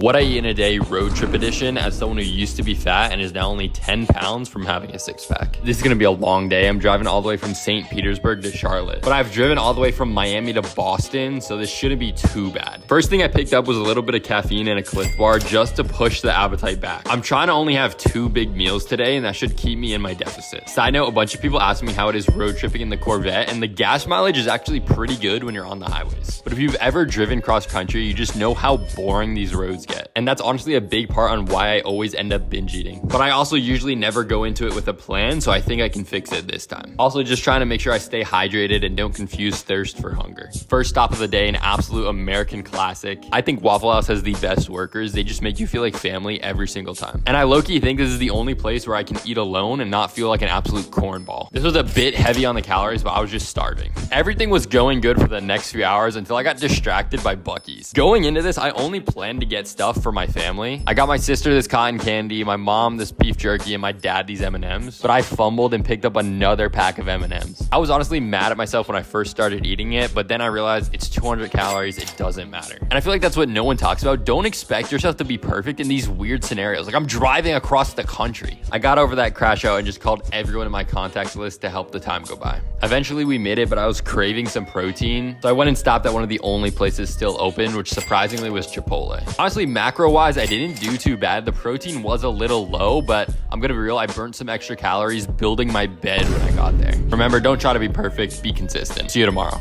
What I eat in a day road trip edition as someone who used to be fat and is now only 10 pounds from having a six-pack. This is gonna be a long day. I'm driving all the way from St. Petersburg to Charlotte, but I've driven all the way from Miami to Boston, so this shouldn't be too bad. First thing I picked up was a little bit of caffeine and a Clif Bar just to push the appetite back. I'm trying to only have 2 big meals today, and that should keep me in my deficit. Side note, a bunch of people ask me how it is road tripping in the Corvette, and the gas mileage is actually pretty good when you're on the highways. But if you've ever driven cross country, you just know how boring these roads get. And that's honestly a big part on why I always end up binge eating. But I also usually never go into it with a plan, so I think I can fix it this time. Also, just trying to make sure I stay hydrated and don't confuse thirst for hunger. First stop of the day, an absolute American classic. I think Waffle House has the best workers. They just make you feel like family every single time. And I low-key think this is the only place where I can eat alone and not feel like an absolute cornball. This was a bit heavy on the calories, but I was just starving. Everything was going good for the next few hours until I got distracted by Buc-ee's. Going into this, I only planned to get stuff for my family. I got my sister this cotton candy, my mom this beef jerky, and my dad these M&Ms, but I fumbled and picked up another pack of M&Ms. I was honestly mad at myself when I first started eating it, but then I realized it's 200 calories, it doesn't matter. And I feel like that's what no one talks about. Don't expect yourself to be perfect in these weird scenarios. Like, I'm driving across the country. I got over that crash out and just called everyone in my contacts list to help the time go by. Eventually we made it, but I was craving some protein, so I went and stopped at one of the only places still open, which surprisingly was Chipotle. Honestly, macro-wise, I didn't do too bad. The protein was a little low, but I'm gonna be real, I burnt some extra calories building my bed when I got there. Remember, don't try to be perfect, be consistent. See you tomorrow.